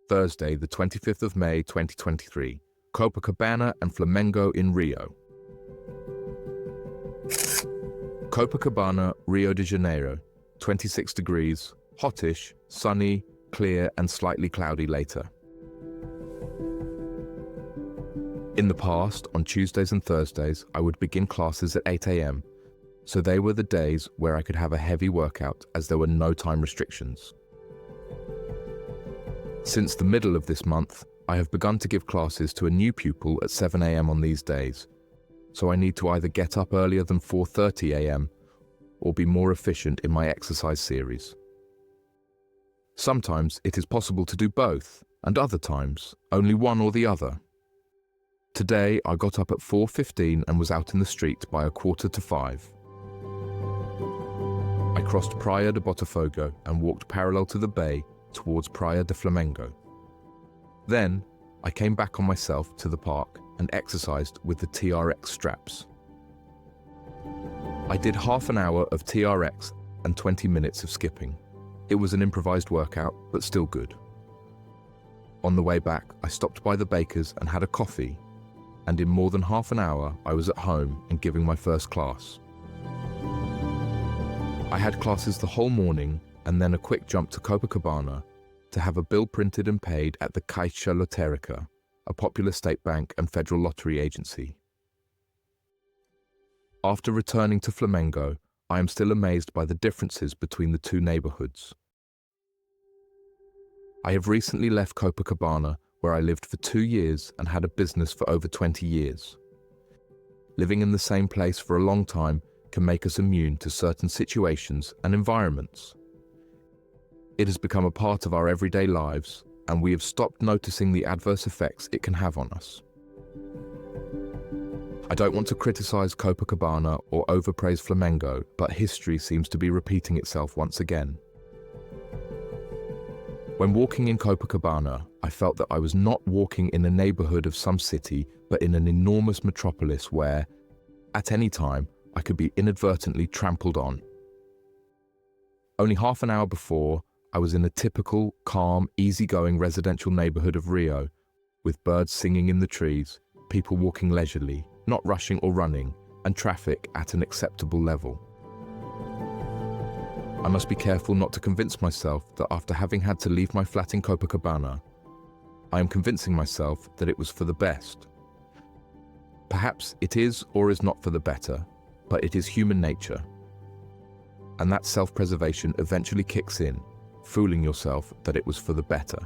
Thursday, the 25th of May, 2023, Copacabana and Flamengo in Rio. Copacabana, Rio de Janeiro, 26 degrees, hottish, sunny, clear and slightly cloudy later. In the past, on Tuesdays and Thursdays, I would begin classes at 8 a.m, so they were the days where I could have a heavy workout as there were no time restrictions. Since the middle of this month, I have begun to give classes to a new pupil at 7 a.m. on these days, so I need to either get up earlier than 4:30 a.m. or be more efficient in my exercise series. Sometimes it is possible to do both, and other times only one or the other. Today I got up at 4:15 and was out in the street by 4:45. I crossed Praia de Botafogo and walked parallel to the bay towards Praia de Flamengo. Then, I came back on myself to the park and exercised with the TRX straps. I did half an hour of TRX and 20 minutes of skipping. It was an improvised workout, but still good. On the way back, I stopped by the baker's and had a coffee, and in more than half an hour, I was at home and giving my first class. I had classes the whole morning and then a quick jump to Copacabana to have a bill printed and paid at the Caixa Lotérica, a popular state bank and federal lottery agency. After returning to Flamengo, I am still amazed by the differences between the two neighborhoods. I have recently left Copacabana, where I lived for 2 years and had a business for over 20 years. Living in the same place for a long time can make us immune to certain situations and environments. It has become a part of our everyday lives, and we have stopped noticing the adverse effects it can have on us. I don't want to criticize Copacabana or overpraise Flamengo, but history seems to be repeating itself once again. When walking in Copacabana, I felt that I was not walking in a neighborhood of some city, but in an enormous metropolis where, at any time, I could be inadvertently trampled on. Only half an hour before, I was in a typical, calm, easygoing residential neighborhood of Rio, with birds singing in the trees, people walking leisurely, not rushing or running, and traffic at an acceptable level. I must be careful not to convince myself that after having had to leave my flat in Copacabana, I am convincing myself that it was for the best. Perhaps it is or is not for the better, but it is human nature. And that self-preservation eventually kicks in, fooling yourself that it was for the better.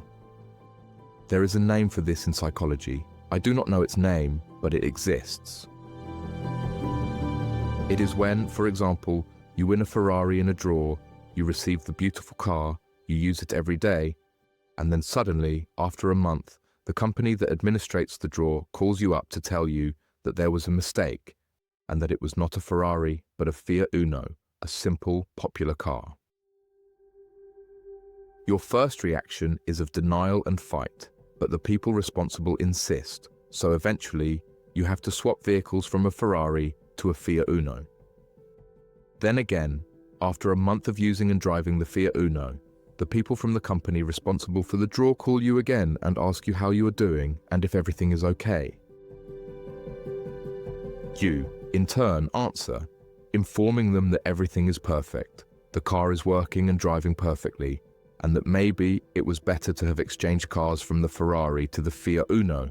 There is a name for this in psychology. I do not know its name, but it exists. It is when, for example, you win a Ferrari in a draw, you receive the beautiful car, you use it every day, and then suddenly, after a month, the company that administrates the draw calls you up to tell you that there was a mistake and that it was not a Ferrari but a Fiat Uno, a simple, popular car. Your first reaction is of denial and fight, but the people responsible insist, so eventually you have to swap vehicles from a Ferrari to a Fiat Uno. Then again, after a month of using and driving the Fiat Uno, the people from the company responsible for the draw call you again and ask you how you are doing and if everything is okay. You, in turn, answer, informing them that everything is perfect, the car is working and driving perfectly, and that maybe it was better to have exchanged cars from the Ferrari to the Fiat Uno,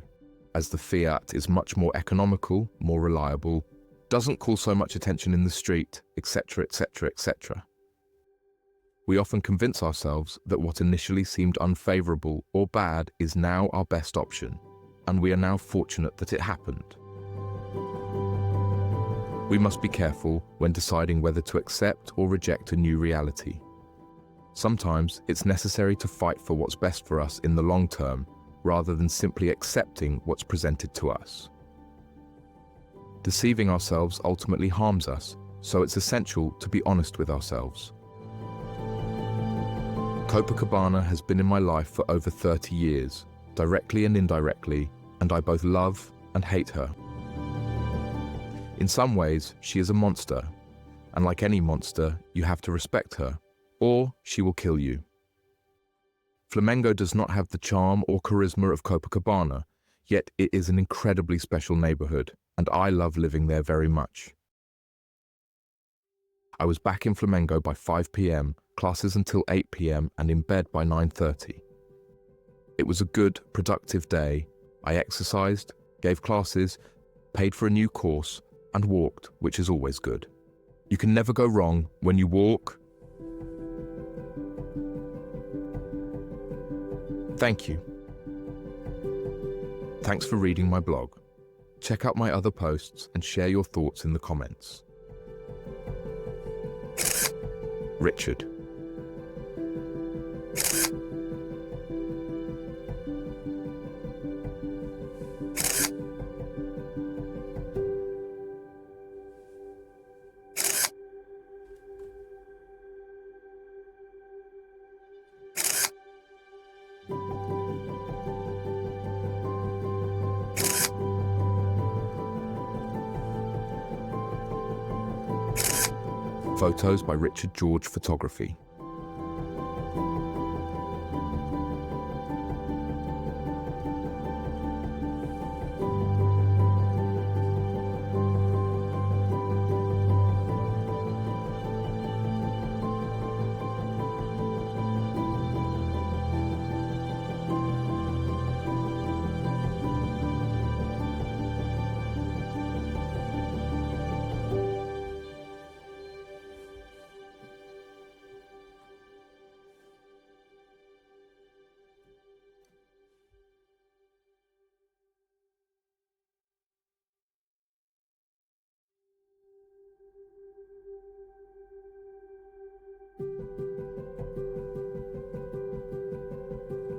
as the Fiat is much more economical, more reliable, doesn't call so much attention in the street, etc., etc., etc. We often convince ourselves that what initially seemed unfavorable or bad is now our best option, and we are now fortunate that it happened. We must be careful when deciding whether to accept or reject a new reality. Sometimes it's necessary to fight for what's best for us in the long term, rather than simply accepting what's presented to us. Deceiving ourselves ultimately harms us, so it's essential to be honest with ourselves. Copacabana has been in my life for over 30 years, directly and indirectly, and I both love and hate her. In some ways, she is a monster, and like any monster, you have to respect her, or she will kill you. Flamengo does not have the charm or charisma of Copacabana, yet it is an incredibly special neighborhood, and I love living there very much. I was back in Flamengo by 5 p.m, classes until 8 p.m, and in bed by 9:30. It was a good, productive day. I exercised, gave classes, paid for a new course, and walked, which is always good. You can never go wrong when you walk. Thank you. Thanks for reading my blog. Check out my other posts and share your thoughts in the comments. Richard. Photos by Richard George Photography.